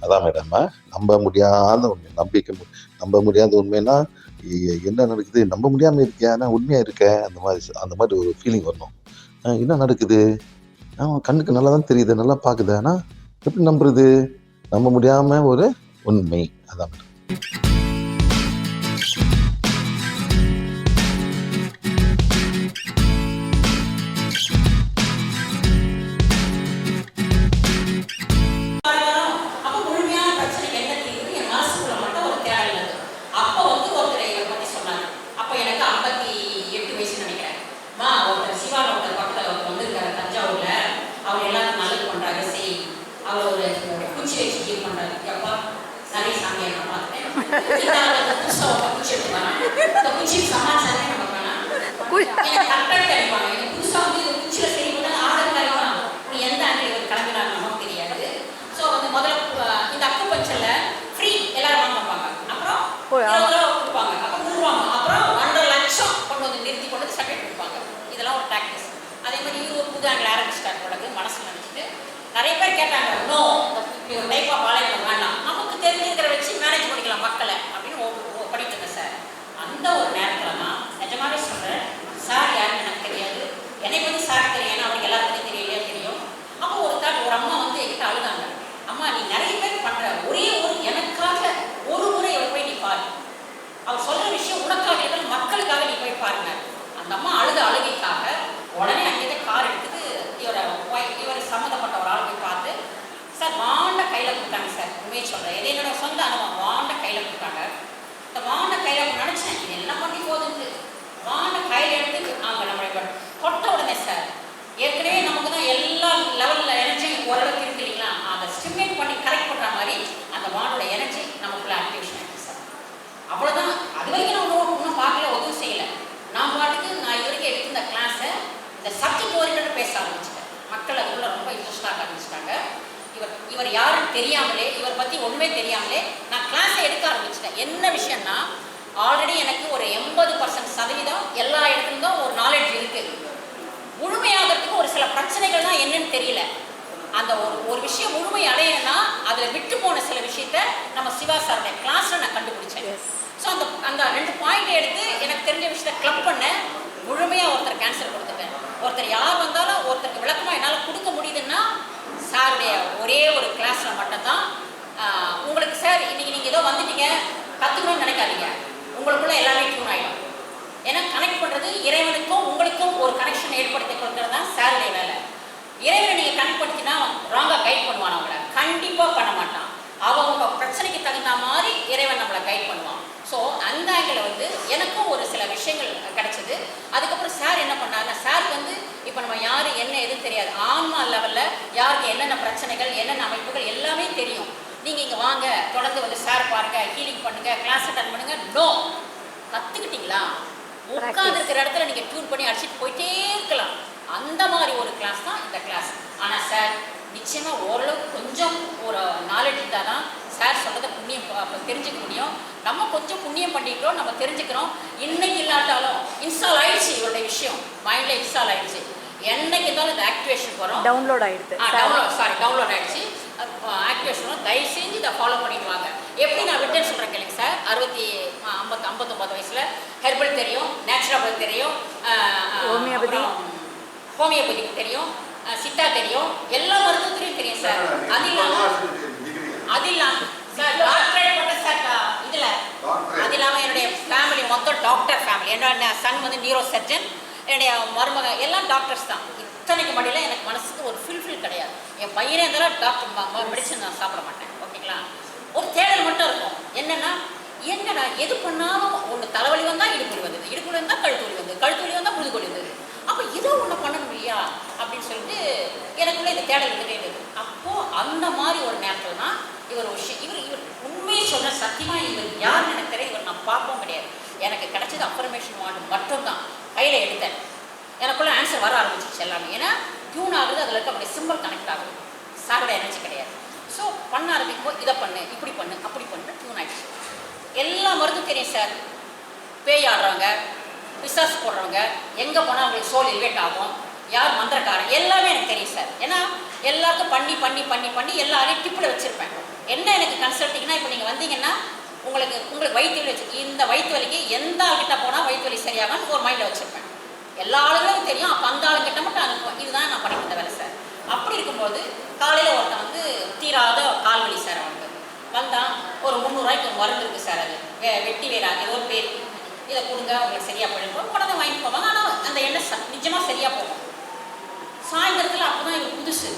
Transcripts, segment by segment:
அதான் மேடம். நம்ப முடியாத உண்மை. நம்ப முடியாத உண்மைன்னா, என்ன நடக்குது? நம்ப முடியாம இருக்கே, ஆனா உண்மையா இருக்கே. அந்த மாரி ஒரு ஃபீலிங் வரணும். என்ன நடக்குது? கண்ணுக்கு நல்லா தான் தெரியுது, நல்லா பாக்குது. ஆனா எப்படி நம்புறது? நம்ப முடியாம ஒரு உண்மை. அதான் மேடம். அப்ப முழுமையான பிரச்சனைக்கு என்ன தீர்வு என் மனசுக்குள்ள மட்டும் ஒரு தேடல் இருந்தது. அப்ப வந்து ஒருத்தர் இதை பத்தி சொன்னாங்க. அப்ப எனக்கு 58 வயசு நினைக்கிறேன். ஒருத்தர் சிவால ஒருத்தர் பக்கத்துல ஒருத்தர் வந்திருக்காரு தஞ்சாவூர்ல. அவர் எல்லாரும் நல்லது பண்றாரு. சரி, அவர் ஒரு குச்சி வச்சு ஹீல் பண்றாரு. எப்பா நிறைய சாமியை நான் பார்த்தேன். புதுசா ஒரு குச்சி எடுத்துக்காங்க. இந்த குச்சிக்கு சமாச்சாரமே நம்ம வேணாம். எனக்கு கரெக்டாக தெரிவாங்க. எனக்கு புதுசா வந்து இந்த குச்சியில செய்யும்போது ஆர்டர் தெரியும். நீ எந்த ஆங்கிள் கிளம்பினாலும் நமக்கு தெரியாது. ஸோ வந்து முதல்ல இந்த அக்கு பஞ்சல்ல ஃப்ரீ எல்லாரும் வாங்குவாங்க. அப்புறம் 20 ரூபா கொடுப்பாங்க. அப்புறம் விடுவாங்க. அப்புறம் 1,50,000 கொண்டு வந்து நிறுத்தி கொண்டு வந்து சர்டிஃபிகேட் கொடுப்பாங்க. இதெல்லாம் ஒரு டாக்டிக்ஸ். அதே மாதிரி இது ஒரு புது ஆங்கிள் ஆரம்பிச்சிட்டாங்க போலது மனசில் நினச்சிட்டு நிறைய பேர் கேட்டாங்க, நோ இப்படி ஒரு டைப் ஆஃப் ஆலயம் வேண்டாம், நமக்கு தெரிஞ்சுக்கிற வச்சு மேனேஜ் பண்ணிக்கலாம் மக்களை அப்படின்னு பண்ணிட்டு இருந்தேன் சார். அந்த ஒரு நேரத்தில் தான் நிஜமாவே சொல்கிறேன், சார் யாருன்னு எனக்கு தெரியாது, என்னை பற்றி சார் தெரியும், ஏன்னா அவருக்கு எல்லாருக்கும் தெரியலையா தெரியும். அப்போ ஒரு அம்மா வந்து என்கிட்ட அழுதாங்க, அம்மா நீ நிறைய பேர் பண்ற ஒரே எனக்காக ஒரு முறை அவர் போய் நீ பாரு, அவர் சொல்ற விஷயம் உனக்காக இல்லை மக்களுக்காக நீ போய் பாருங்க. அந்த அம்மா அழுகைக்காக உடனே அங்கேயே கார் எடுத்துட்டு இவர் சம்மந்தப்பட்ட ஒரு ஆள் போய் பார்த்து, சார் வாண்ட கையில கொடுத்தாங்க சார். உண்மையை சொல்றேன், இது என்னோட சொந்த அனுபவம். வாண்ட கையில கொடுத்தாங்க. இந்த வாண்ட கையில நினைச்சேன் இது என்ன பண்ணி போகுது. வாண்ட கையில எடுத்து நம்ம கொட்ட உடனே சார் ஏற்கனவே நமக்கு தான் எல்லா லெவலில் எனர்ஜி ஓரளவுக்கு இருக்கு இல்லைங்களா, அதை ஸ்டிமுலேட் பண்ணி கரெக்ட் பண்ணுற மாதிரி அந்த வானோட எனர்ஜி நமக்குள்ள ஆக்டிவேஷன் ஆகிடுச்சு சார். அவ்வளோதான். அது வரைக்கும் நான் ஒன்றும் பார்க்கல, உதவும் செய்யலை. நான் பாட்டுக்கு நான் இது வரைக்கும் எடுத்து இந்த கிளாஸை இந்த சப்ஜெக்ட் ஓரியன்டாக பேச ஆரம்பிச்சிட்டேன். மக்கள் அதுக்குள்ள ரொம்ப இன்ட்ரெஸ்ட் ஆக ஆரம்பிச்சிட்டாங்க. இவர் யாருன்னு தெரியாமலே, இவர் பற்றி ஒன்றுமே தெரியாமலே நான் கிளாஸை எடுக்க ஆரம்பிச்சிட்டேன். என்ன விஷயம்னா, ஆல்ரெடி எனக்கு ஒரு 80% எல்லா இடத்துலையும் ஒரு நாலேஜ் இருக்குது. முழுமையாகிறதுக்கு ஒரு சில பிரச்சனைகள் தான் என்னன்னு தெரியல. அந்த ஒரு விஷயம் முழுமை அடையணும்னா அதில் விட்டு போன சில விஷயத்த நம்ம சிவா சாருடைய கிளாஸில் நான் கண்டுபிடிச்சேன். ஸோ அந்த 2 பாயிண்ட் எடுத்து எனக்கு தெரிஞ்ச விஷயத்த கிளப் பண்ண முழுமையாக ஒருத்தர் கேன்சர் கொடுத்துட்டேன். ஒருத்தர் யார் வந்தாலும் ஒருத்தருக்கு விளக்கமாக என்னால் கொடுக்க முடியுதுன்னா சாருடைய ஒரே ஒரு கிளாஸில் மட்டும்தான். உங்களுக்கு சார் இன்னைக்கு நீங்கள் ஏதோ வந்துட்டீங்க கற்றுக்கணும்னு நினைக்காதீங்க, உங்களுக்குள்ள எல்லாமே டியூன் ஆகிடும். ஏன்னா கனெக்ட் பண்ணுறது இறைவனுக்கும் உங்களுக்கும் ஒரு கனெக்ஷன் ஏற்படுத்தி கொடுக்கறது தான் சாருடைய வேலை. இறைவனை நீங்கள் கனெக்ட் பண்ணிச்சுன்னா ராங்காக கைட் பண்ணுவான், அவங்கள கண்டிப்பாக பண்ண மாட்டான். அவங்க பிரச்சனைக்கு தகுந்த மாதிரி இறைவன் நம்மளை கைட் பண்ணுவான். ஸோ அந்த ஆங்கிள் வந்து எனக்கும் ஒரு சில விஷயங்கள் கிடைச்சது. அதுக்கப்புறம் சார் என்ன பண்ணாருன்னா, சாருக்கு வந்து இப்போ நம்ம யார் என்ன எதுவும் தெரியாது, ஆன்மா லெவலில் யாருக்கு என்னென்ன பிரச்சனைகள் என்னென்ன அமைப்புகள் எல்லாமே தெரியும். நீங்கள் இங்கே வாங்க, தொடர்ந்து வந்து சார் பாருங்கள், ஹீலிங் பண்ணுங்கள், கிளாஸ் அட்டன் பண்ணுங்கள். நோ, கற்றுக்கிட்டீங்களா உட்கார்ந்து இருக்கிற இடத்துல நீங்கள் டியூன் பண்ணி அடிச்சுட்டு போயிட்டே இருக்கலாம். அந்த மாதிரி ஒரு கிளாஸ் தான் இந்த கிளாஸ். ஆனால் சார் நிச்சயமாக ஓரளவுக்கு கொஞ்சம் ஒரு நாலேஜ் இருந்தால் தான் சார் சொல்கிறத புண்ணியம் தெரிஞ்சுக்க முடியும். நம்ம கொஞ்சம் புண்ணியம் பண்ணிக்கிறோம், நம்ம தெரிஞ்சுக்கிறோம். இன்னைக்கு இல்லாட்டாலும் இன்ஸ்டால் ஆயிடுச்சு, இவருடைய விஷயம் மைண்டில் இன்ஸ்டால் ஆயிடுச்சு. என்னைக்கு இருந்தாலும் இந்த ஆக்டிவேஷன் வரும், டவுன்லோட் ஆயிடுச்சு. டவுன்லோட் ஆயிடுச்சு, ஆக்டிவேஷன். தயவு செஞ்சு இதை ஃபாலோ பண்ணிட்டு வாங்க. எப்படி நான் விட்டேன்னு சொல்கிறேன் கேளுங்க சார். 59 வயசில் ஹெர்பல் தெரியும், நேச்சுரோபதி தெரியும், ஹோமியோபதி தெரியும், சித்தா தெரியும், எல்லா மருத்துவத்திலையும் தெரியும் சார். அது இல்லாமல் சார் டாக்டரேட் பண்ண சார் இதில். அது இல்லாமல் என்னுடைய ஃபேமிலி மொத்தம் டாக்டர் ஃபேமிலி. என்னோட சன் வந்து நியூரோ சர்ஜன், என்னுடைய மருமக எல்லாம் டாக்டர்ஸ் தான். இத்தனைக்கு மடியில் எனக்கு மனசுக்கு ஒரு ஃபுல்ஃபில் கிடையாது. என் பையனே இருந்தாலும் டாக்டர் மெடிசன் நான் சாப்பிட மாட்டேன். ஓகேங்களா, ஒரு தேடல் மட்டும் இருக்கும். என்னென்னா எது பண்ணாலும் ஒன்று தலைவலி வந்தால் இடுப்பு வந்தது, இடுப்பு வந்தால் கழுத்து வலி வந்தது, கழுத்து வலி வந்தால் முதுகு வந்தது. அப்போ ஏதோ ஒன்று பண்ணணும் இல்லையா அப்படின்னு சொல்லிட்டு எனக்குள்ளே இந்த தேடல் இருந்துகிட்டே இருக்குது. அப்போது அந்த மாதிரி ஒரு நேரத்தில் தான் இவர் இவர் உண்மையை சொன்ன சத்தியமாக இவர் யாருன்னு எனக்கு தெரியும். இவர் நான் பார்க்கவும் கிடையாது. எனக்கு கிடைச்சது அஃபர்மேஷன் வார்டு மட்டும்தான். கையில் எடுத்தேன், எனக்குள்ளே ஆன்சர் வர ஆரம்பிச்சிச்சு எல்லாமே. ஏன்னா டியூன் ஆகுது, அதில் இருக்க அப்படி சிம்பிள் கனெக்ட் ஆகுது. சாரோட எனர்ஜி கிடையாது. ஸோ பண்ண ஆரம்பிக்கும் போது இதை பண்ணு, இப்படி பண்ணு, அப்படி பண்ணு, டியூன் ஆகிடுச்சு. எல்லா மருந்தும் தெரியும் சார். பேய் ஆடுறவங்க, பிசாஸ் போடுறவங்க, எங்கே போனால் அவங்களுக்கு சோல் எலிவேட் ஆகும், யார் மந்திரக்காரன், எல்லாமே எனக்கு தெரியும் சார். ஏன்னா எல்லாருக்கும் பண்ணி பண்ணி பண்ணி பண்ணி எல்லாரையும் டிப்பில் வச்சுருப்பேன். என்ன எனக்கு கன்சல்ட்டிங்னா, இப்போ நீங்கள் வந்தீங்கன்னா உங்களுக்கு வயிற்று வலி வச்சு, இந்த வயிற்று வலிக்கு எந்த ஆள்கிட்ட போனால் வயிற்று வலி சரியாகும்னு ஒரு மைண்டில் வச்சுருப்பேன். எல்லா ஆளுங்களும் தெரியும். அப்போ அந்த ஆளுங்கிட்ட மட்டும் அனுப்புவேன். இதுதான் நான் பண்ணிட்டு இருந்த வேலை சார். அப்படி இருக்கும்போது காலையில் ஒருத்தன் வந்து தீராத கால் வலி சார், அவனுக்கு வந்தான். ஒரு 300 ரூபாய்க்கு ஒரு மருந்து இருக்குது சார், அது வெட்டி வேறா ஏதோ ஒரு பேர், இதை கொடுங்க உங்களுக்கு சரியாக போயிடும். உடனே வாங்கிட்டு போவாங்க. ஆனால் அந்த எண்ணெய் நிஜமாக சரியாக போகும். சாயந்தரத்தில் அப்போ தான் இது புதுசு,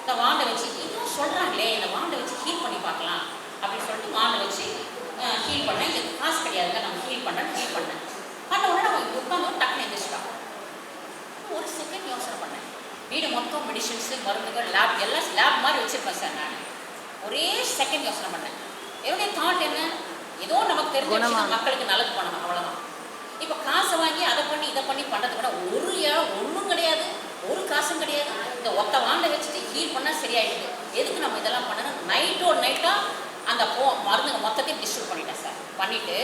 இந்த வாண்டை வச்சு இன்னும் சொல்கிறாங்களே, இந்த வாண்டை வச்சு ஹீல் பண்ணி பார்க்கலாம் அப்படின்னு சொல்லிட்டு வாண்டை வச்சு ஹீல் பண்ணேன். இது காசு கிடையாதுங்க, நம்ம ஹீல் பண்ணேன். பண்ண உடனே நம்ம உட்காந்து டக்குன்னு எழுந்திரிச்சிட்டான். ஒரு செகண்ட் யோசனை பண்ணேன். வீடு மொத்தம் மெடிசன்ஸு, மருந்துகள், லேப் எல்லாம் லேப் மாதிரி வச்சுருப்பேன் சார். நான் ஒரே செகண்ட் யோசனை பண்ணேன். என்னுடைய தாட் என்ன, ஏதோ நமக்கு தெரிஞ்ச விஷயம் மக்களுக்கு நல்லது பண்ணணும், அவ்வளோதான். இப்போ காசை வாங்கி அதை பண்ணி இதை பண்ணி பண்ணுறதை விட ஒன்றும் கிடையாது, ஒரு காசும் கிடையாது. இந்த ஒத்த வாண்டை வச்சுட்டு ஹீல் பண்ணால் சரியாயிடுது. எதுக்கு நம்ம இதெல்லாம் பண்ணணும்? நைட்டாக அந்த மருந்துங்க மொத்தத்தையும் டிஸ்ட்ரிபியூட் பண்ணிட்டேன் சார். பண்ணிவிட்டு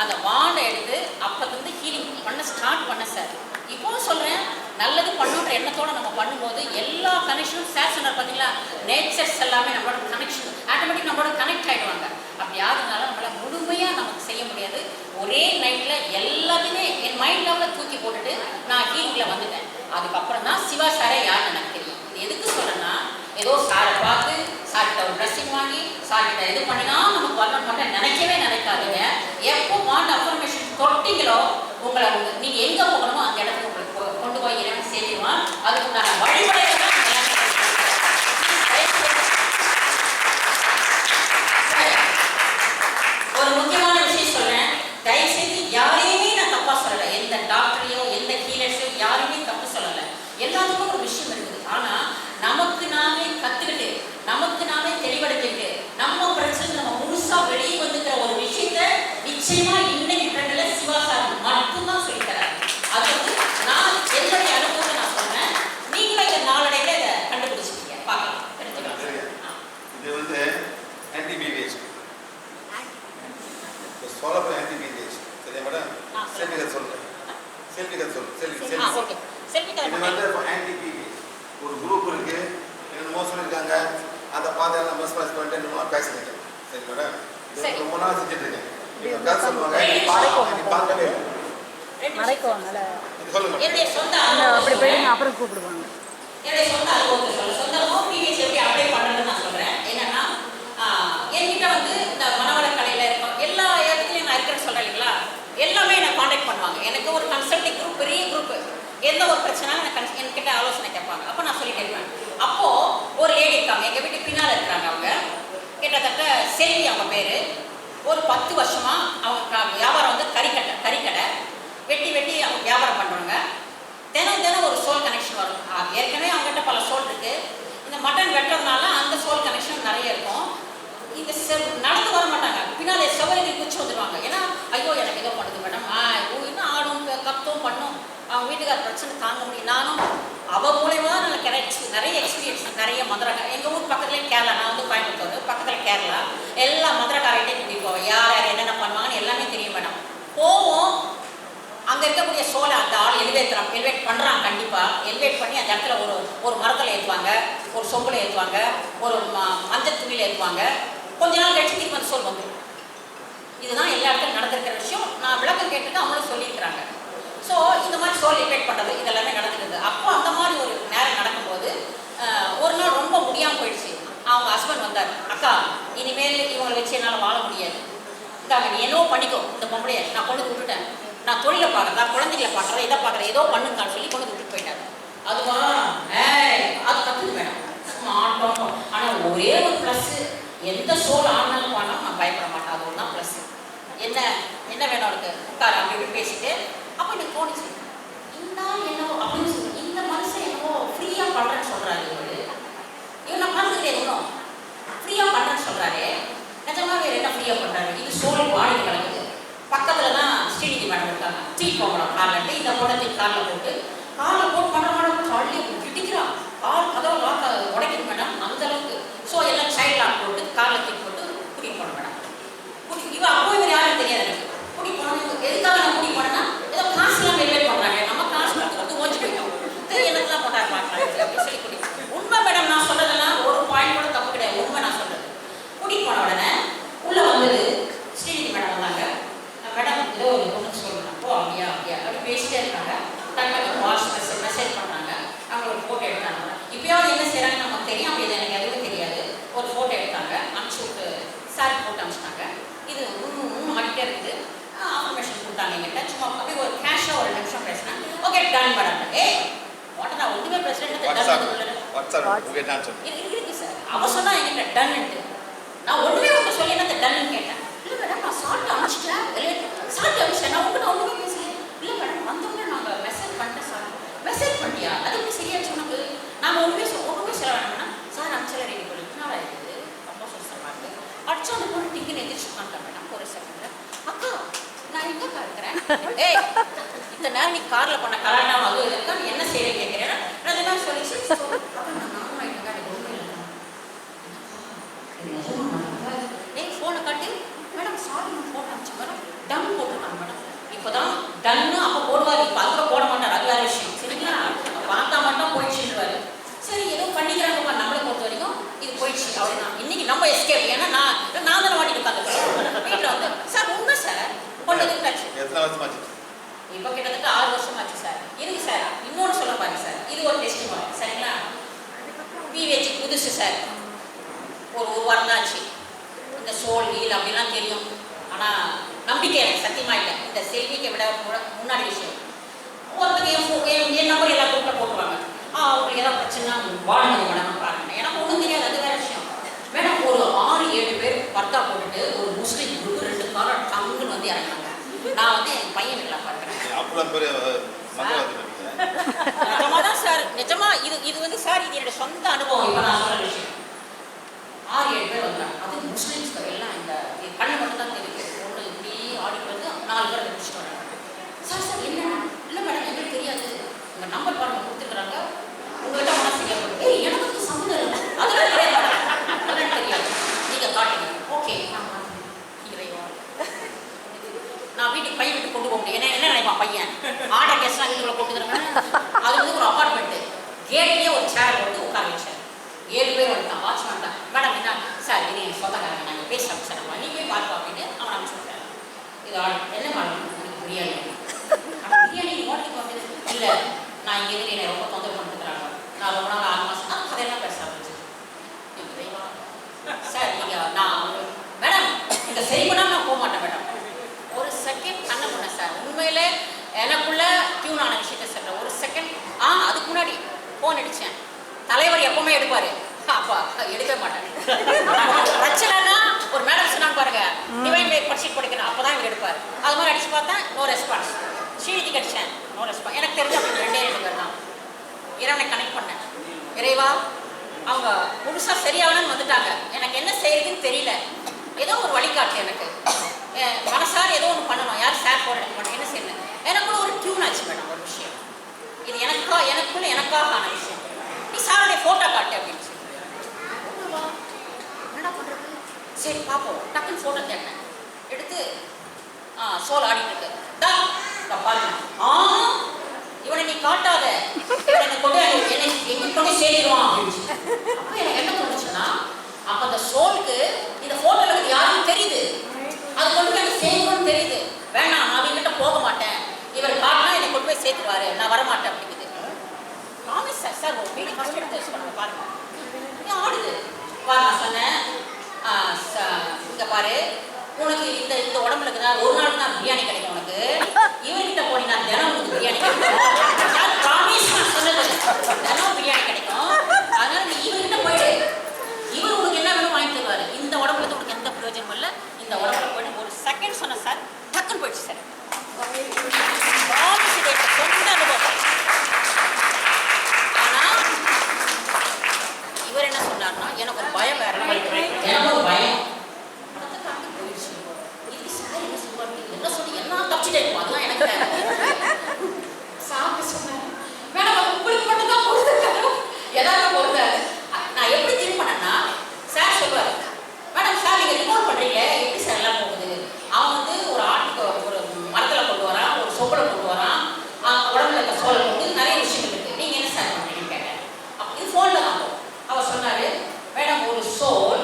அந்த வாண்டை எடுத்து அப்போது ஹீலிங் பண்ண ஸ்டார்ட் பண்ணேன் சார். இப்போவும் சொல்கிறேன், நல்லது பண்ணுன்ற எண்ணத்தோடு நம்ம பண்ணும்போது எல்லா கனெக்ஷனும் சார் சொன்னார் பார்த்தீங்களா, நேச்சர்ஸ் எல்லாமே நம்மளோட கனெக்ஷன் ஆட்டோமேட்டிக் நம்மளோட கனெக்ட் ஆகிடுவாங்க. அப்படி யாருனால நம்மளால் முழுமையாக நமக்கு செய்ய முடியாது. ஒரே நைட்டில் எல்லாத்தையுமே என் மைண்ட் லெவலில் தூக்கி போட்டுட்டு நான் ஹீலிங்கில் வந்துட்டேன். அதுக்கப்புறம் தான் சிவா சாரே யாருன்னு எனக்கு தெரியும். இது எதுக்கு சொல்கிறேன்னா, ஏதோ சாரை பார்த்து சார்கிட்ட ஒரு ட்ரெஸ்ஸிங் வாங்கி சார்கிட்ட இது பண்ணினா நமக்கு வரணும் மட்டும் நினைக்காதீங்க. எப்போ வாண்ட் அஃபர்மேஷன் தொட்டிங்களோ உங்களை நீங்கள் எங்கே போகணுமோ அந்த இடத்துக்கு உங்களுக்கு கொண்டு போய் இறைவன் சேர்த்துவான். அதுக்குண்டான வழிமுறைகளை ஒரு முக்கியமான விஷயம் சொல்றேன். தயவுசெய்து யாரையுமே நான் தப்பா சொல்லலை, எந்த டாக்டரையோ எந்த ஹீலர்ஸையோ யாருமே தப்பு சொல்லலை. எல்லாத்துக்கும் ஒரு விஷயம் இருக்குது. ஆனா நமக்கு நாமே கத்துக்கிட்டு நமக்கு நாமே தெளிவடைஞ்சுக்கிட்டு நம்ம பிரச்சனை நம்ம முழுசா வெளியே வந்துக்கிற ஒரு விஷயத்த நிச்சயமா இன்னைக்கு ட்ரெண்ட்ல சிவா சார் மட்டும்தான் சொல்லித்தராரு. அது வந்து நான் என்னுடைய அனுபவத்தை நான் சொன்னேன். நீங்களும் இந்த நாளடைவில் இதை கண்டுபிடிச்சிருக்கீங்க, பார்க்கலாம், தெரிஞ்சுக்கலாம். இது வந்து ஆன்டிபயோட்டிக்ஸ் சோலர் ஆன்டிபயோட்டிக்ஸ் சரியா மேடம்? செல்ஃபி சொல்றேன், செல்ஃபி ஓகே, செல்ஃபி இது வந்து ஆன்டிபயோட்டிக்ஸ் ஒரு குரூப் இருக்கு, என்னமோ சொல்லியிருக்காங்க, அதை பார்த்து எல்லாம் மஸ்பாஸ் பண்ணிட்டு என்னமோ பேசுறீங்க. சரி மேடம், இது ரொம்ப நாள் செஞ்சுட்டு இருக்கேன். நீங்கள் கதை சொல்லுவாங்க, பார்க்கவே என்னுடைய சொந்த அப்படி போயிடுங்க, அப்புறம் கூப்பிடுவாங்க. என்னுடைய சொந்த அனுபவத்தை சொந்தமாக பிஹெச் எப்படி அப்ளை பண்ணுறதுன்னு நான் சொல்கிறேன். என்னன்னா என்கிட்ட வந்து இந்த மனவள கலையில் இருக்கும் எல்லா இடத்துலையும் நான் இருக்கிறேன்னு சொல்கிறேன் இல்லைங்களா, எல்லாமே என்னை காண்டாக்ட் பண்ணுவாங்க. எனக்கு ஒரு கன்சல்டிங் குரூப், பெரிய குரூப்பு, எந்த ஒரு பிரச்சனாலும் எனக்கு என்கிட்ட ஆலோசனை கேட்பாங்க. அப்போ நான் சொல்லிட்டு இருப்பேன். அப்போது ஒரு லேடி இருக்காங்க, எங்கள் வீட்டுக்கு பின்னால் இருக்கிறாங்க. அவங்க கிட்டத்தட்ட செல்வி அவங்க பேர். ஒரு 10 வருஷமாக அவங்க வியாபாரம் வந்து கறிக்கடை வெட்டி அவங்க வியாபாரம் பண்ணுறாங்க. தினம் ஒரு சோல் கனெக்ஷன் வரும். ஏற்கனவே அவங்ககிட்ட பல சோல் இருக்குது. இந்த மட்டன் வெட்டுறதுனால அந்த சோல் கனெக்ஷன் நிறைய இருக்கும். இந்த நடந்து வர மாட்டாங்க, பின்னாலே செவருக்கு குச்சி வந்துடுவாங்க. ஏன்னா ஐயோ எனக்கு ஏதோ பண்ணுது மேடம், இன்னும் ஆடும் கத்தும் பண்ணும். அவங்க வீட்டுக்கார பிரச்சனை தாங்க முடியும். நானும் அவள் மூலயமா தான் எனக்கு நிறைய எக்ஸ்பீரியன்ஸ், நிறைய மதுரக்கார, எங்கள் ஊர் பக்கத்துலேயே கேரளா, நான் வந்து கோயம்புத்தூர் பக்கத்தில் கேரளா, எல்லா மதுரக்காரைகிட்டையும் கூட்டிகிட்டு போவோம். யார் என்னென்ன பண்ணுவாங்கன்னு எல்லாமே தெரியும் மேடம். போவோம், அங்கே இருக்கக்கூடிய சோலை அந்த ஆள் எலிவேட் பண்ணுறாங்க. கண்டிப்பாக எலிவேட் பண்ணி அந்த இடத்துல ஒரு மரத்தில் ஏற்றுவாங்க, ஒரு சொம்பில் ஏற்றுவாங்க, ஒரு மஞ்சள் துணியில் ஏற்றுவாங்க. கொஞ்ச நாள் கழிச்சு திரும்ப அந்த சோல் வந்துடும். இதுதான் எல்லா இடத்துலையும் நடந்திருக்கிற விஷயம். நான் விளக்கம் கேட்டுட்டு அவங்களும் சொல்லியிருக்கிறாங்க. ஸோ இந்த மாதிரி சோல் எலிவேட் பண்ணுறது இதெல்லாமே நடந்துருக்குது. அப்போ அந்த மாதிரி ஒரு நேரம் நடக்கும்போது ஒரு நாள் ரொம்ப முடியாமல் போயிடுச்சு. அவங்க ஹஸ்பண்ட் வந்தார், அக்கா இனிமேல் இவங்களை வச்சு என்னால் வாழ முடியாது, இந்தாங்க நீ என்னவோ பண்ணிக்கோ, இந்த பொம்பளையை நான் கொண்டு விட்டுட்டேன், நான் தொழிலை பார்க்குறதா குழந்தைகளை பார்க்குறேன், இதை பார்க்குறேன், ஏதோ பண்ணுங்கன்னு சொல்லி கொண்டு விட்டுட்டு போயிட்டாங்க. அதுவா அது கற்றுக்கு வேணும் ஆட்டம். ஆனால் ஒரே ஒரு ப்ளஸ்ஸு, எந்த சோல் ஆனாலும் பண்ணாலும் நான் பயப்பட மாட்டேன். அது ஒன்று தான் ப்ளஸ்ஸு. என்ன வேணும் அவனுக்கு உட்கார அப்படி இப்படி பேசிட்டு. அப்போ எனக்கு தோணுச்சு, இந்த என்னவோ அப்படின்னு சொல்லி இந்த மனுஷன் என்னவோ ஃப்ரீயாக பண்ணுறேன்னு சொல்கிறாரு. இவன் நான் பார்த்துக்கிட்டே இன்னும் ஃப்ரீயாக பண்ணுறேன்னு சொல்கிறாரு. நிஜமாவே என்ன ஃப்ரீயாக பண்ணுறாரு? இது சோல் வாடி கிடக்குது. பக்கத்தில் தான் ஸ்ரீநிதி மேடம் இருக்காங்க. ஸ்ட்ரீட் போகணும் காரில், இந்த குழந்தை காரில் போட்டு பண்ணுற மேடம் தள்ளி இடிக்கிறான். கார் கதவை லாக்க உடைக்கணும் மேடம், அந்தளவுக்கு. ஸோ எல்லாம் சைல்ட் லாக் போட்டு காரில் தூக்கி போட்டு கூட்டிகிட்டு போகணும் மேடம். இவன் அப்போ இவர் யாரும் தெரியாது எனக்கு. கூட்டிகிட்டு போனோம். எதுக்காக நான் கூட்டிகிட்டு போனேன்னா ஏதோ காசுலாம் வெல்வேட் பண்ணுறாங்க, நம்ம காசு கொடுத்து ஓஞ்சி போயிட்டோம், எனக்கு தான் போட்டார் பார்க்கலாம் அப்படின்னு சொல்லி கூட்டிகிட்டு. உண்மை மேடம் நான் சும்மா அப்படியே ஒரு கேஷாக ஒரு நிமிஷம் பேசினேன். Okay done madam. வாட்டர் நான் ஒன்றுமே பேசுகிறேன். இருக்கு சார். அவ சொன்னா என்கிட்ட டன்னுட்டு. நான் ஒன்றுமே ஒன்று சொல்லி என்ன டன்னு கேட்டேன். இல்லை மேடம் நான் சால்ட் அனுப்பிச்சிட்டேன். சால்ட் அனுப்பிச்சிட்டேன். நான் உங்கள்கிட்ட ஒன்றுமே பேசல. இல்லை மேடம் வந்தவங்க நாங்கள் மெசேஜ் பண்ணிட்டேன் சார். மெசேஜ் பண்ணிட்டியா? அது எப்படி சரியாச்சு உனக்கு? நாங்கள் ஒன்றுமே சொல்ல வேண்டாம்னா சார் அனுப்பிச்சல ரெடி பண்ணி நான் இருக்குது ரொம்ப சொல்லாங்க. அடிச்சு அந்த பொண்ணு டிங்கின்னு எதிர்த்து உட்காந்துட்டேன் மேடம். ஒரு செகண்ட் அக்கா நான் எங்கக்கா இருக்கிறேன்? ஏய் இந்த நேரம் நீ காரில் பண்ண கலாட்டா அது இருக்கா நீ என்ன செய்ய கேட்குறேன். நான் அதெல்லாம் சொல்லிச்சு நானும் ஆகிட்டேன். எனக்கு ஒன்றும் இல்லை. ஏய் ஃபோனை காட்டு மேடம். சாரி நான் ஃபோன் அனுப்பிச்சு மேடம். டன் போட்டுருக்காங்க மேடம். இப்போ தான் டன்னு அப்போ போடுவார். இப்போ அதுக்கு போட மாட்டார். அது வேறு விஷயம் சரிங்களா. பார்த்தா மட்டும் போயிடுச்சுருவாரு. சரி ஏதோ பண்ணிக்கிறாங்கப்பா. நம்மளை பொறுத்த வரைக்கும் இது போயிடுச்சு அவ்வளோதான். இன்னைக்கு நம்ம எஸ்கேப். ஏன்னா நான் தானே மாட்டிட்டு உட்காந்துருக்கேன் வீட்டில் வந்து. சார் உண்மை சார் பொண்ணு இருக்காச்சு. இப்போ கிட்டத்தட்ட 6 வருஷம் ஆச்சு சார். இருக்கு சார். இன்னொன்று சொல்ல பாருங்க சார். இது ஒரு டெஸ்ட் மாடல் சரிங்களா. பிஹெச் புதுசு சார். ஒரு வாரம் தான் ஆச்சு. இந்த சோல் வீல் அப்படிலாம் தெரியும். ஆனால் நம்பிக்கை எனக்கு சத்தியமாக இல்லை. இந்த செல்விக்கை விட முன்னாடி விஷயம். ஒருத்தருக்கு என் நம்பர் எல்லா குரூப்பில் போட்டுருவாங்க. அவங்களுக்கு ஏதாவது பிரச்சனை வாழ்க்கை மேடம் பாருங்க. எனக்கு ஒன்றும் தெரியாது. அது வேறு விஷயம் மேடம். ஒரு 6-7 பேர் பர்தா போட்டுட்டு ஒரு முஸ்லீம் குரூப் 2 காலம் டங்குன்னு வந்து இறங்கினாங்க. நான் வந்து என் பையன் எல்லாம் பார்க்குறேன். நிஜமா தான் சார். நிஜமா இது வந்து சார் இது என்னோட சொந்த அனுபவம். இப்போ நான் சொல்கிற விஷயம் 6-7 பேர் வந்தாங்க. அது முஸ்லீம்ஸ் எல்லாம் இந்த கண்ணு மட்டும் தான் தெரியுது. ஒன்று இப்படி ஆடிட்டு வந்து 4 பேர் முடிச்சுட்டு வராங்க. சார் என்ன இல்லை மேடம் எங்களுக்கு தெரியாது. உங்கள் நம்பர் பாருங்க கொடுத்துருக்குறாங்க. உங்கள்கிட்ட மனசு செய்யப்படும். ஏய் எனக்கு சம்மந்தம் இல்லை. அதெல்லாம் கிடையாது. அதெல்லாம் தெரியாது. நீங்கள் காட்டுங்க. ஓகே நான் வீட்டுக்கு பையன் வீட்டுக்கு கொண்டு போக முடியும். என்ன நினைப்பான் பையன்? ஆர்டர் கேஸ்லாம் வீட்டுக்குள்ள போட்டுக்கிறேங்க. அது வந்து ஒரு அப்பார்ட்மெண்ட்டு. கேட்லேயே ஒரு சேர் போட்டு உட்கார வச்சேன். 7 பேர் வந்துட்டான். வாட்ச்மேன் தான். மேடம் என்ன சார் இது என் சொந்தக்காரங்க நாங்கள் பேசலாம் சார். நீ போய் பார்ப்பா அப்படின்னு அவன் அனுப்பிச்சுட்டேன். இது என்ன மேடம் எனக்கு பிரியாணி. பிரியாணி ஹோட்டலுக்கு வந்து இல்லை நான் இங்கே இருந்து என்னை ரொம்ப தொந்தரவு பண்ணிட்டுக்கிறாங்க. நான் ரொம்ப நாள் 6 மாதம் தான் கதையெல்லாம் பேச ஆரம்பிச்சு. சார் நீங்கள் நான் மேடம் இந்த சரி பண்ணாமல் நான் போக மாட்டேன் மேடம். ஒரு செகண்ட் கண்ண பண்ணேன் சார். உண்மையிலே எனக்குள்ள டியூன் ஆன விஷயத்த சொல்கிறேன். ஒரு செகண்ட் அதுக்கு முன்னாடி ஃபோன் அடித்தேன். தலைவர் எப்பவுமே எடுப்பார். அப்பா எடுக்கவே மாட்டேன். பிரச்சனைனா ஒரு மேடம் சொன்னாங்க பாருங்க டிவைன் வே படிச்சு படிக்கணும் அப்போ தான் இவர் எடுப்பார். அது மாதிரி அடிச்சு பார்த்தேன். No response. ஸ்ரீநிதிக்கு அடித்தேன். No response. எனக்கு தெரிஞ்ச அப்படி 2 பேர் தான். இறைவனை கனெக்ட் பண்ணேன். இறைவா அவங்க முழுசாக சரியாகணும்னு வந்துட்டாங்க. எனக்கு என்ன செய்யறதுன்னு தெரியல. ஏதோ ஒரு வழிகாட்டு எனக்கு. மனசார் ஏதோ ஒன்று பண்ணணும். யார் சார் போட பண்ணணும் என்ன செய்யணும். எனக்குள்ள ஒரு டியூன் ஆச்சு மேடம். ஒரு விஷயம் இது எனக்காக ஆன விஷயம். நீ சாருடைய ஃபோட்டோ காட்டு அப்படின்னு சொல்லி என்னடா பண்ணுறது. சரி பார்ப்போம். டக்குன்னு ஃபோட்டோ கேட்டேன். எடுத்து சோல் ஆடிட்டு இருக்கு. பாருங்க இவனை நீ காட்டாத. என்னை கொண்டு எங்க கொண்டு சேர்ந்துருவான் அப்படின்னு. அப்போ எனக்கு என்ன தோணுச்சுன்னா அப்போ அந்த சோலுக்கு இந்த ஃபோட்டோவில் எனக்கு யாரும் தெரியுது. அது கொண்டு போய் எனக்கு சேர்க்கணும்னு தெரியுது. வேணாம் நான் அவங்ககிட்ட போக மாட்டேன். இவர் காட்டினா என்னை கொண்டு போய் சேர்த்துருவாரு. நான் வரமாட்டேன் அப்படிங்குது. Promise sir. சார் ஒரு வீடு ஃபஸ்ட் எடுத்து வச்சு பண்ணுங்க பாருங்க. ஆடுது பாரு. நான் சொன்னேன் இங்கே பாரு உனக்கு இந்த உடம்புல இருக்குதா ஒரு நாள் தான் பிரியாணி கிடைக்கும் உனக்கு. இவர்கிட்ட போனீங்க நான் தினம் உனக்கு பிரியாணி கிடைக்கும். ப்ராமிஸ் நான் சொன்னது தினம் பிரியாணி கிடைக்கும். அதனால நீ இவர்கிட்ட போயிடு. இவர் உனக்கு என்ன வேணும் வாங்கி தருவாரு. இந்த உடம்புல உனக்கு எந்த பிரயோஜனமும் இல்லை. இந்த உடம்புல போயிட்டு ஒரு செகண்ட் சொன்னேன் சார். டக்குன்னு போயிடுச்சு சார். ப்ராமிஸ் இதை சொந்த அனுபவம். ஆனால் இவர் என்ன சொன்னார்னா எனக்கு ஒரு பயம் வேற. எனக்கு ஒரு பயம் போயிடுச்சு. இது சார் என்ன சொல்லுவாங்க என்ன சொல்லி என்ன தப்பிச்சுட்டே இருக்கும். அதெல்லாம் எனக்கு சாப்பிட்டு சொன்னேன் மேடம் உங்களுக்கு மட்டும்தான் பொறுத்தாரு. எல்லாரும் பொறுத்தாரு. நான் எப்படி திங்க் பண்ணேன்னா சார் சொல்லுவார் மேடம் சார் நீங்கள் ரிப்போர்ட் பண்ணுறீங்க எப்படி சார் எல்லாம் போகுது. அவன் வந்து ஒரு ஆட்டுக்கு ஒரு மரத்தில் கொண்டு வரான். ஒரு சொப்பலை கொண்டு வரான். உடம்புல இருக்க சோலை கொண்டு நிறைய விஷயங்கள் இருக்குது. நீங்கள் என்ன சார் பண்ணுறீங்கன்னு கேட்டேன். இது ஃபோனில் தான் அவர் சொன்னார் மேடம் ஒரு சோல்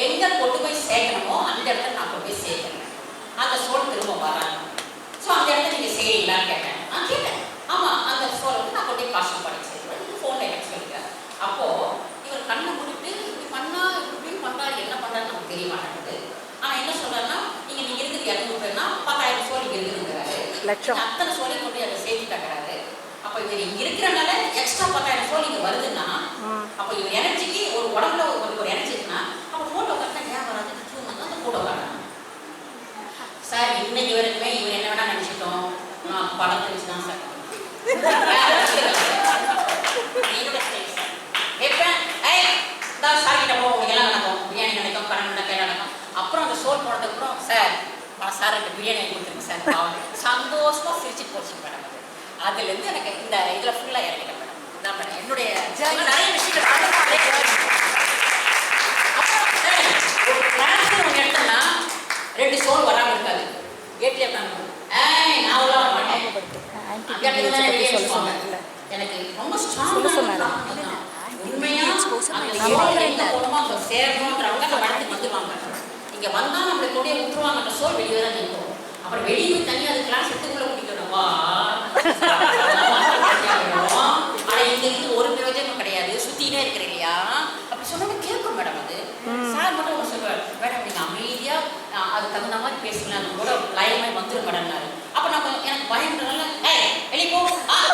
எங்கே கொண்டு போய் சேர்க்கணுமோ அந்த இடத்துல நான் கொண்டு போய் சேர்க்கணும். அந்த சோல் திரும்ப வராங்க. ஸோ அந்த இடத்துல நீங்கள் செய்யலான்னு கேட்டேன். நான் கேட்டேன். ஆமாம் அந்த சோலை வந்து நான் கொண்டு போய் காசு படிச்சு சேர்க்கிறேன். இது ஃபோனில் எனக்கு சொல்லிக்கிறேன். அப்போது இவர் கண்ணை முடிட்டு இப்படி பண்ணால் இப்படின்னு பண்ணுறாரு. என்ன பண்ணுறாருன்னு நமக்கு தெரிய மாட்டேங்குது. ஆனால் என்ன சொல்கிறாருன்னா நீங்கள் இருக்குது 200 பேர்னா 10,000 சோல் இங்கே இருக்குங்கிறாரு. லட்சம். அத்தனை சோலையும் கொண்டு அதை சேர்த்து தக்கிறாரு. அப்போ இவர் இங்கே இருக்கிறனால எக்ஸ்ட்ரா 10,000 சோல் இங்கே வருதுன்னா, அப்போ இவர் எனர்ஜிக்கு ஒரு உடம்புல ஒரு எனர்ஜி இருக்குன்னா, அப்போ ஃபோட்டோ கட்டினா ஏன் வராது? அந்த ஃபோட்டோ காட்டணும் சார். இன்னைக்கு வரைக்குமே இவர் என்ன வேணா நினச்சிட்டோம், நான் படத்தை வச்சு தான் சார் வைப்பேன். தான் சார் கிட்ட போவோம், உங்களுக்கு எல்லாம் நடக்கும், பிரியாணி நடக்கும், படம் நடக்கும், நடக்கும். அப்புறம் அந்த சோல் போனதுக்கு அப்புறம் சார் சார் ரெண்டு பிரியாணி கொடுத்துருங்க சார், சந்தோஷமா சிரிச்சுட்டு போச்சு மேடம். அதுலேருந்து எனக்கு இந்த இதில் ஃபுல்லாக இறங்கிட்டேன் மேடம். இதான் மேடம் என்னுடைய நிறைய விஷயங்கள். அப்புறம் ஒன்று எடுத்தோம்னா 2 சோல் வராமல் இருக்காது. ஏடிஎம் நான் உள்ள வர மாட்டேன். எனக்கு ரொம்ப ஸ்ட்ராங்காக உண்மையாக சேரணுன்றவங்க அந்த படத்துக்கு வந்துடுவாங்க. இங்கே வந்தால் நம்மளை கொண்டே விட்டுருவாங்கன்ற சோல் வெளியே தான் நிற்கும். அப்புறம் வெளியே தனியாக அது கிளாஸ் எடுத்துக்குள்ள குடிக்கணும்வா. ஆனால் இங்கே இருந்து ஒரு பிரயோஜனம் கிடையாது, சுற்றினே இருக்கிற இல்லையா. அப்படி சொன்னாலும் கேட்கும் மேடம். அது சார் மட்டும் ஒன்று சொல்லுவார், மேடம் நீங்கள் அமைதியாக அதுக்கு தகுந்த மாதிரி பேசலாம் கூட லைனாக வந்துடும் மேடம்னாரு. அப்போ நம்ம எனக்கு பயம்ன்றனால வெளியே போ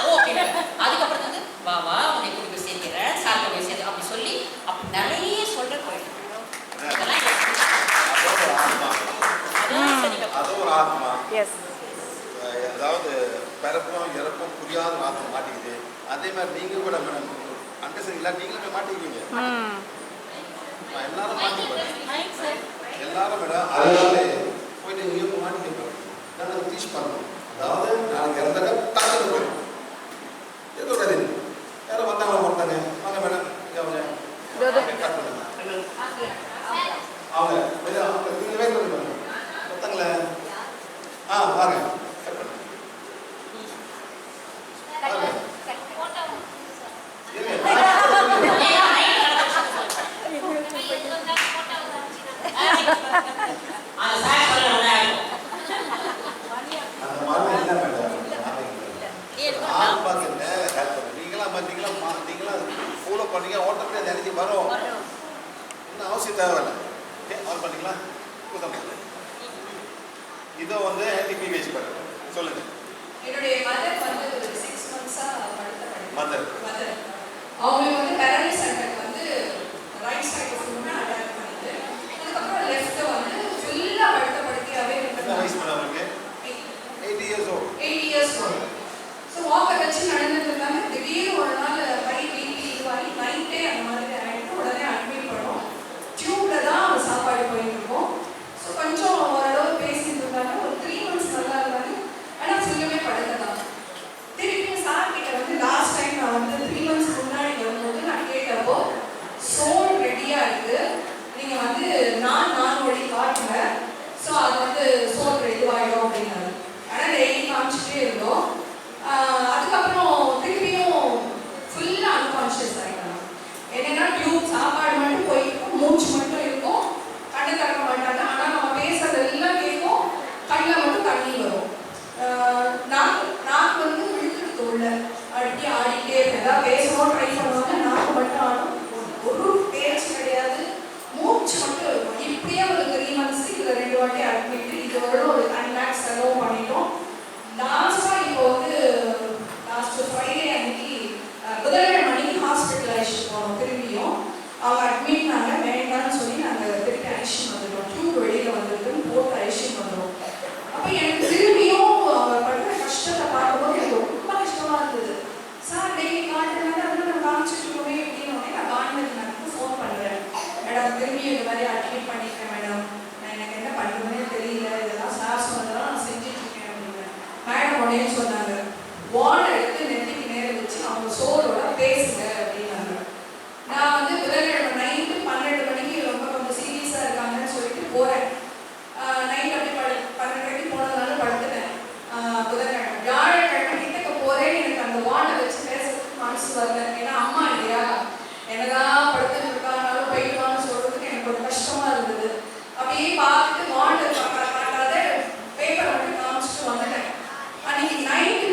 ஓ அப்படின்னு. அதுக்கப்புறம் வந்து வா வா உன்னை கூட்டி போய் சேர்க்கிறேன், சார் போய் சேர்த்து அப்படி சொல்லி அப்படி நிறைய சொல்கிற போயிட்டு அதாவது பிறப்பும் இறப்பும் புரியாத ஆத்மா மாட்டிக்குது. அதே மாதிரி நீங்க கூட மேடம் அண்டர்ஸ்டாண்டிங் நீங்களும் போய் மாட்டிக்குவீங்க. எல்லாரும் மாட்டிக்குவாங்க. எல்லாரும் மேடம் அதனால போயிட்டு நீங்க போய் மாட்டிக்க டீச் பண்ணணும். அதாவது நாளைக்கு இறந்தாக்க தாக்கத்து போயிடும். ஏதோ கதை யாரும் வந்தாங்களா மாட்டாங்க வாங்க மேடம் அவங்க மொத்தங்கள வாங்க ஃபாலோ பண்ணீங்க ஓட்டப்படியாக நினைச்சி வரும். இன்னும் அவசியம் தேவையில்லை. ஆன் பண்ணிக்கலாம். இதோ வந்து ஆன்டிபிவேஜ் பண்ணுங்க. சொல்லுங்க. என்னுடைய மதர் வந்து ஒரு 6 months-ஆ மதர் அவங்களுக்கு வந்து பேரலிஸ் அட்டாக் வந்து ரைட் சைடு ஃபுல்லா அட்டாக் பண்ணுது. அதுக்கப்புறம் லெஃப்ட் வந்து ஃபுல்லா படுக்கையாவே என்ன வயசு மேடம் அவங்களுக்கு? 80 years old. 80 years old. So Walker வச்சு நடந்துட்டு இருந்தாங்க. திடீர்னு ஒரு நாள் ஹை பிபி இதுவாகி நைட்டே அந்த மாதிரி ஆகிட்டு உடனே அட்மிட் பண்ணோம். டியூப்ல தான் சாப்பாடு போயிட்டு இருக்கோம். ஸோ கொஞ்சம் ஓரளவு பேசிட்டு இருந்தாங்க. ஒரு 3 months நல்லா இருந்தாங்க. ஆனால் ஃபுல்லுமே படுக்கதான். திருப்பி சார் கிட்ட வந்து லாஸ்ட் டைம் நான் வந்து 3 months முன்னாடி வரும்போது நான் கேட்டப்போ சோல் ரெடியாக இருக்குது, நீங்கள் வந்து நான் வழி காட்டுங்க, ஸோ அது வந்து சோல் இதுவாகிடும் அப்படின்னாரு. ஆனால் டெய்லி காமிச்சிட்டே இருந்தோம். அதுக்கப்புறம் திருப்பியும் ஃபுல்லாக அன்கான்ஷியஸ் ஆகிட்டாங்க. என்னென்னா டியூப் சாப்பாடு மட்டும் போயிருக்கும், மூச்சு மட்டும் இருக்கும், கண்ணு திறக்க மாட்டாங்க. ஆனால் நம்ம பேசுறதெல்லாம் கேட்கும், கண்ணில் மட்டும் தண்ணி வரும். நாக்கு வந்து விழுத்துருக்கு உள்ள அடிக்கடி ஆடிக்கிட்டே இருக்கு. ஏதாவது பேசவும் ட்ரை பண்ணுவாங்க, நாக்கு மட்டும் ஆடும், ஒரு பேச்சு கிடையாது, மூச்சு மட்டும் இருக்கும். இப்படியே ஒரு 3 months இதில் 2 வாட்டி அட்மிட். இது ஒரு 10 lakhs செலவு பண்ணிட்டோம். லாஸ்ட்டாக இப்போ வந்து லாஸ்ட் ஃப்ரைடே அன்னைக்கு புதன்கிழமை அன்னைக்கு ஹாஸ்பிட்டல் அழைச்சிட்டு போனோம். திரும்பியும் அவங்க அட்மிட் நாங்கள் வேண்டாம்னு சொல்லி நாங்கள் திருப்பி அழைச்சிட்டு வந்துட்டோம். டியூப் வெளியில் வந்துருக்குன்னு போட்டு அழைச்சிட்டு வந்துடும். அப்போ எனக்கு திரும்பியும் அவங்க படுற கஷ்டத்தை பார்க்கும்போது எனக்கு ரொம்ப கஷ்டமாக இருந்தது. சார் டெய்லி காட்டுறதுனால அதெல்லாம் நான் காமிச்சிட்டு இருக்கோமே அப்படின்னு நான் கான்வென்ட்க்கு ஃபோன் பண்ணுறேன். மேடம் திரும்பி இந்த மாதிரி அட்மிட் பண்ணியிருக்கேன் மேடம், நான் எனக்கு என்ன பண்ணுறதுனே தெரியல, இதெல்லாம் சார் சொன்னதெல்லாம் நான் செஞ்சுட்டு இருக்கேன் அப்படின்னு. மேடம் உடனே சொன்னாங்க, வார்டை எடுத்து நெத்திக்கு நேரம் வச்சு அவங்க சோலோட பேசுங்க அப்படின்னாங்க. நான் வந்து புதன்கிழமை நைட்டு 12 மணிக்கு ரொம்ப கொஞ்சம் சீரியஸாக இருக்காங்கன்னு சொல்லிட்டு போகிறேன். நைட் அப்படி 12 மணிக்கு போனதுனால படுத்துட்டேன். புதன்கிழமை வியாழக்கிழமை கிட்டக்க போகிறேன். எனக்கு அந்த வார்டை வச்சு பேசுறதுக்கு மனசு வரல. ஏன்னா அம்மா இல்லையா, என்னதான் படுத்துட்டு இருக்காங்கனாலும் போயிடுவான்னு சொல்றதுக்கு எனக்கு ஒரு கஷ்டமா இருந்தது. அப்படியே பார்த்துட்டு வார்டு பார்க்காத பேப்பரை மட்டும் காமிச்சிட்டு வந்துட்டேன். அன்னைக்கு நைட்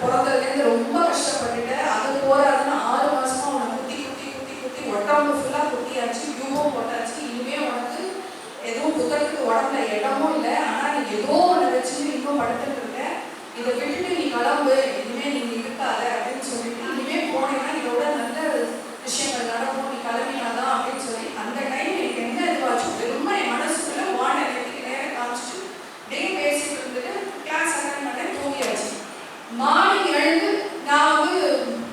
பிறந்ததுலேருந்து ரொம்ப கஷ்டப்பட்டுட்டேன். அது போறாதுன்னு 6 மாசமா அவனை குத்தி குத்தி குத்தி குத்தி உடம்பு ஃபுல்லாக குத்தியாச்சு, டியூபும் போட்டாச்சு. இனிமே உனக்கு எதுவும் குத்துறதுக்கு உடம்புல இடமும் இல்லை. ஆனால் நீ ஏதோ ஒன்று வச்சுன்னு இன்னும் படுத்துட்டு இருக்க. இதை விட்டுட்டு நீ கிளம்பு, இனிமே நீங்க இருக்காத அப்படின்னு சொல்லிட்டு, இனிமே போனீங்கன்னா இதோட நல்ல விஷயங்கள் நடக்கும், நீ கிளம்பினாதான் அப்படின்னு சொல்லி அந்த டைம் எனக்கு என்ன இதுவாச்சும் வெறுமை என் மனசுக்குள்ள வான எடுத்துக்கு நேரம் காமிச்சிட்டு டே பேசிட்டு இருந்துட்டு கிளாஸ் அட்டன் பண்ண தூங்கியாச்சு. மார்னிங் எழுந்து நான் வந்து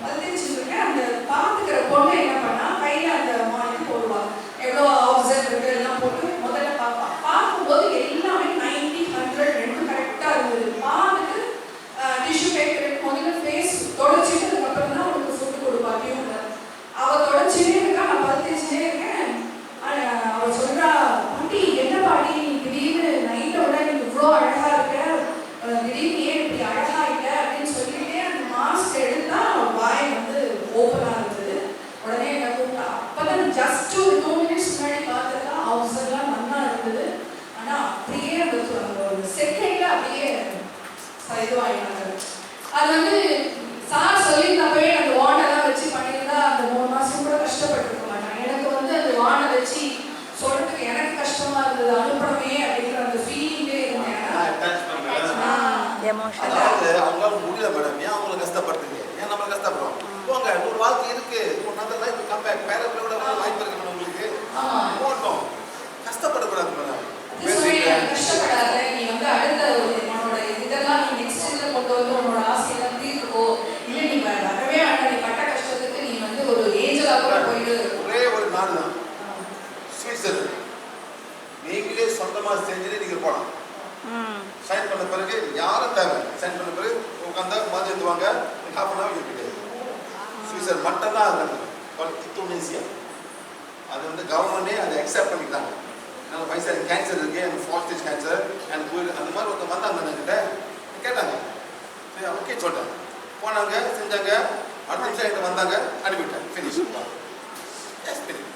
பதினஞ்சு இருக்கேன். அந்த பார்த்துக்கிற பொண்ணு என்ன பண்ணா, கையில அந்த மார்னிங் போடுவா, எவ்வளோ ஆப்சர்வ் இருக்கு எல்லாம் போட்டு முதல்ல பார்ப்பா. பார்க்கும்போது எல்லாமே 90, 100 ரெண்டும் கரெக்டாக இருந்தது. பார்த்துட்டு டிஷ்யூ பேப்பர் முதல்ல ஃபேஸ் தொடச்சிட்டு அதுக்கப்புறம் தான் அவளுக்கு ஃபுட்டு கொடுப்பா. டியூப்ல அவள் தொடச்சினே இருக்கா, நான் படுத்துச்சுனே இருக்கேன். அவள் சொல்றா, பாட்டி என்ன பாட்டி நீ திடீர்னு நைட்டை விட நீ இவ்வளோ அழகா இருக்க, திடீர்னு ஏன் இப்படி அழகா இல்லை அப்படின்னு சொல்லிட்டு அந்த மாஸ்க் எடுத்தா அவள் வாய் வந்து ஓப்பனாக இருந்தது. உடனே என்ன கூப்பிட்டா. அப்பதான் ஜஸ்ட் ஒரு 2 மினிட்ஸ் முன்னாடி பார்த்தா அவசரம் நல்லா இருந்தது. ஆனால் அப்படியே அந்த ஒரு செகண்ட்ல அப்படியே இதுவாயிட்டாங்க. அது வந்து சார் சொல்லியிருந்தப்பவே அந்த வானெல்லாம் வச்சு பண்ணியிருந்தா அந்த 3 மாசம் கூட கஷ்டப்பட்டுருக்க மாட்டாங்க. எனக்கு வந்து அந்த வானை வச்சு சொல்றதுக்கு எனக்கு கஷ்டமா இருந்தது, அனுப்பணுமே அப்படிங்கிற அந்த ஃபீலிங்கே இருந்தேன். அதாவது அவங்களால முடியல மேடம், ஏன் அவங்களை கஷ்டப்படுத்துங்க, ஏன் நம்ம கஷ்டப்படுறோம்? போங்க, ஒரு வாழ்க்கை இருக்கு, ஒரு நல்ல லைஃப் கம்பேக் பேரப்பிளோட வாய்ப்பு இருக்கு மேடம் உங்களுக்கு. போட்டோம், கஷ்டப்படக்கூடாது மேடம். கஷ்டப்படாத, நீ வந்து அடுத்த உன்னோட இதெல்லாம் நீ நெக்ஸ்ட் இதில் கொண்டு வந்து உன்னோட ஆசையெல்லாம் தீர்த்துக்கோ. இல்லை நீ வரவே வேண்டாம், நீ பட்ட கஷ்டத்துக்கு நீ வந்து ஒரு ஏஞ்சலாக கூட போயிட்டு. ஒரே ஒரு நாடு தான் சுவிட்சர்லாந்து. நீங்களே சொந்தமாக செஞ்சுட்டு நீங்கள் போகலாம். சைன் பண்ண பிறகு யாரும் தேவை, சைன் பண்ண பிறகு உட்காந்தா மாதிரி எழுதுவாங்க, ஹாஃப் அன் ஹவர் கிட்டே. சுவிட்சர்லாந்து மட்டும் தான் அது நடக்குது. துனிசியா அது வந்து கவர்மெண்டே அதை அக்செப்ட் பண்ணிக்கிட்டாங்க. என்னால் வயசு எனக்கு கேன்சர் இருக்குது, எனக்கு 4th ஸ்டேஜ் கேன்சர், எனக்கு அந்த மாதிரி ஒருத்தர் வந்தாங்க என்கிட்ட கேட்டாங்க. சரி ஓகே சொல்லிட்டேன், போனாங்க செஞ்சாங்க. அடுத்த நிமிஷம் என்கிட்ட வந்தாங்க, அனுப்பிவிட்டேன், ஃபினிஷ். Yes finish.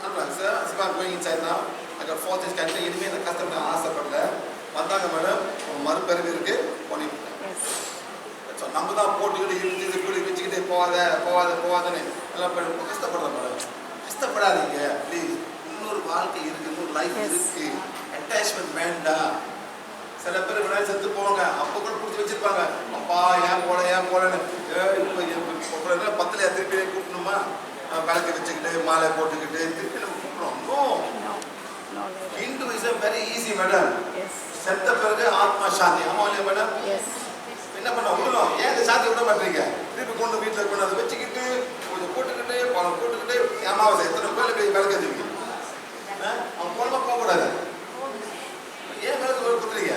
அனுப்புறாங்க சார், சிவா கோயிங் இன்சைட் நான் அங்கே 4th ஸ்டேஜ் கேன்சர், இனிமேல் நான் கஷ்டப்பட ஆசைப்படல. வந்தாங்க மேடம், மறுபிறகு இருக்குது, பண்ணிவிட்டேன். நம்ம தான் போட்டுக்கிட்டு இழுத்து கூலி வச்சுக்கிட்டு போவாதுன்னு எல்லாம் கஷ்டப்படுறோம் மேடம். கஷ்டப்படாதீங்க ப்ளீஸ். இன்னொரு வாழ்க்கை இருக்கு, இன்னொரு லைஃப் இருக்கு. அட்டாச்மெண்ட் வேண்டாம். சில பேர் விடாது செத்து போவாங்க, அப்போ கூட பிடிச்சி வச்சிருப்பாங்க. அப்பா ஏன் போலன்னு இப்போ 10 திருப்பி கூப்பிடணுமா? விளக்கு வச்சுக்கிட்டு மாலை போட்டுக்கிட்டு திருப்பி நம்ம கூப்பிடுறோம். Hinduism very easy madam. செத்த பிறகு ஆத்மா சாந்தி. ஆமா இல்லையா மேடம்? என்ன பண்ண விடணும், ஏன் இந்த சாந்தி விட மாட்டீங்க? திருப்பி கொண்டு வீட்டில் கொண்டு அதை வச்சுக்கிட்டு கொஞ்சம் போட்டுக்கிட்டு பழம் போட்டுக்கிட்டு அமாவாசை எத்தனை கோயிலுக்கு போய் விளக்கு வச்சுக்கிட்டு அவங்க குழம்பு போகக்கூடாது. ஏன் விளக்கு கொடுத்துறீங்க?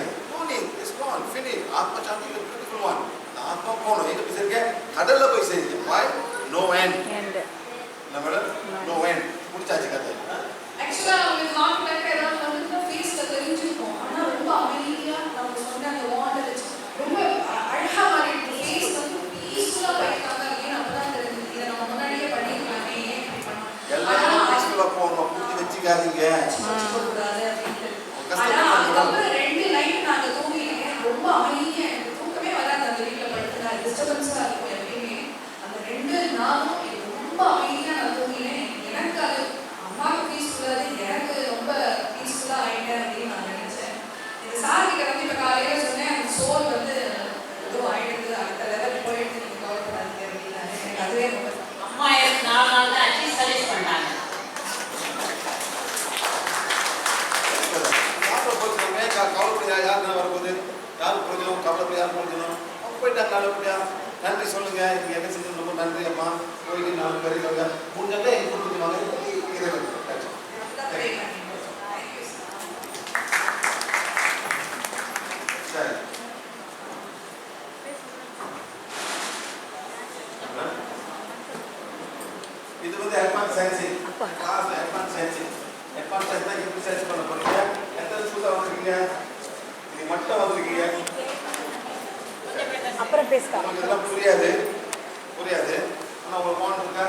ஆத்மா சாந்தி பியூட்டிஃபுல் ஒன். ஆத்மா போகணும். எங்க போய் செய்யுங்க? கடல்ல போய் செய்யுங்க. வாய் நோ எண்ட். என்ன மேடம்? No end. முடிச்சாச்சு கதை. ஆக்சுவலா அவங்க கான்டாக்ட் ஏதாவது வந்து ஃபேஸ்ல தெரிஞ்சிருக்கும். ஆனா ரொம்ப அமைதியா நம்ம சொன்ன அந்த வாண்டை வச்சு ரொம்ப அழகா மாறிட்டு ஃபேஸ் வந்து பீஸ்ஃபுல்லா போயிருக்காங்க அப்படின்னு அப்பதான் தெரிஞ்சது. இதை நம்ம முன்னாடியே பண்ணிருக்கலாமே, ஏன் இப்படி பண்ணோம்? எல்லாரும் பீஸ்ஃபுல்லா போகணும், புத்தி வச்சுக்காதீங்க. கூடாது அப்படின்ட்டு. ஆனா அதுக்கப்புறம் 2 நைட் நாங்க தூங்கினேன். ரொம்ப அமைதியா, எனக்கு தூக்கமே வராது அந்த வீட்டில் படுத்துனா, டிஸ்டர்பன்ஸா இருக்கும் எப்பயுமே. அந்த 2 நாளும் ரொம்ப அமைதியா நான் தூங்கினேன். எனக்கு அது அம்மாவுக்கு பீஸ்ஃபுல்லாக இருக்கு, எனக்கு ரொம்ப பீஸ்ஃபுல்லாக ஆகிட்டேன் அப்படின்னு நான் நினச்சேன். இது சார்கிட்ட வந்து இப்போ காலையில் சொன்னேன், அந்த சோல் வந்து ஏதோ ஆகிடுது, அடுத்த லெவல் போயிட்டு நீங்கள் கவலைப்படாதீங்க அப்படின்னு. எனக்கு அதுவே ரொம்ப அம்மா எனக்கு 4 நாள் தான் ஆச்சு சர்வீஸ் பண்ணாங்க. கவலைப்படியா யாருன்னா வரும்போது யாரும் புரிஞ்சணும், கவலைப்படியா யாரும் புரிஞ்சணும். அவங்க போயிட்டாங்க நல்லபடியா. நன்றி சொல்லுங்க, நீங்க என்ன செஞ்சு ரொம்ப நன்றி அம்மா. போயிட்டு 4 பேர் இருக்காங்க, முடிஞ்சாலே கொடுத்துருவாங்க. சரி இது வந்து அட்வான்ஸ் சயின்சிங் கிளாஸ். அட்வான்ஸ் சயின்சிங் எப்படி சர்ச் பண்ண போறீங்க? எத்தனை ஸ்கூல்ல வந்திருக்கீங்க? நீங்க மட்டும் வந்திருக்கீங்க. அப்புறம் பேசுறேன். உங்களுக்கு இதெல்லாம் புரியாது. ஆனா உங்களுக்கு போன் இருக்கா?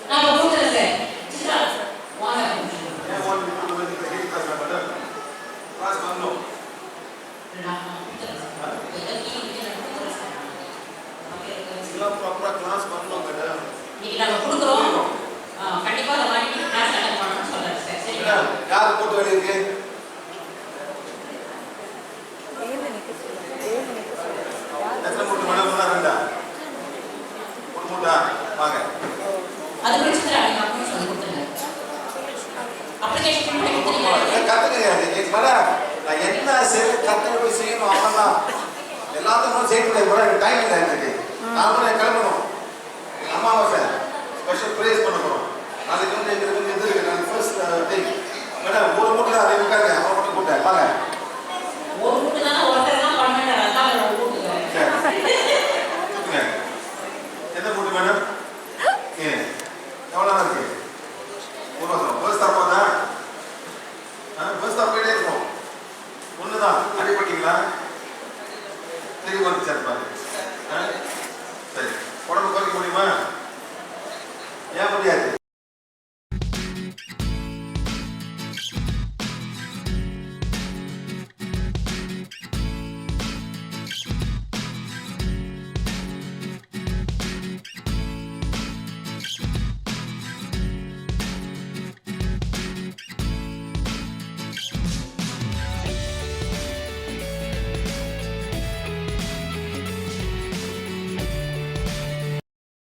நான் கொடுத்துறேன் சார். சித்ரா வாங்க. ஏன் போன் வந்து ஹீட் கிளாஸ் பண்ண கிளாஸ் பண்ணணும். நீங்களாம் ப்ராப்பராக கிளாஸ் பண்ணணும் மேடம். இன்னைக்கு நம்ம கொடுக்குறோம். கண்டிப்பா அந்த மாதிரி கிளாஸ் அட்டெண்ட் பண்ணணும்னு சொல்றேன் சார். சரிங்களா? யார் கூட்டு வேலை இருக்கு? எத்தனை மூட்டு மேடம்? ஒன்றா ரெண்டா? ஒரு மூட்டா? வாங்க. அது பிரச்சனை இல்லை. அப்படின்னு சொல்லி கொடுத்துருங்க. அப்ளிகேஷன் பண்ணி கொடுத்துருங்க. கற்றுக்குங்க மேடம். நான் என்ன செய்ய கற்றுக்க போய் செய்யணும் அவ்வளோதான். எல்லாத்தையும் செய்ய முடியாது மேடம். எனக்கு டைம் இல்லை. எனக்கு நான் கூட கிளம்பணும். எங்கள் அம்மாவாசை ஸ்பெஷல் ப்ரேஸ் பண்ண போகிறோம். நாளைக்கு வந்து எங்களுக்கு வந்து இது இருக்குது. நான் ஃபர்ஸ்ட் திங் மேடம் ஒரு மூட்டை தான் அதை உட்காருங்க. அவன் மட்டும் கூட்டேன் வாங்க. ஒரு மூட்டு தானே ஒருத்தர் தான் பண்ண அதான் ஒரு மூட்டு. எந்த மூட்டு மேடம்? எவ்வளோ இருக்கு? ஒரு வருஷம் பஸ் ஸ்டாப் போதா? பஸ் ஸ்டாப் போயிட்டே இருக்கும். ஒன்று தான் அடிப்பட்டீங்களா? தெரிய வந்துச்சு பாரு. சரி உடம்பு குறைக்க முடியுமா? ஏன் முடியாது?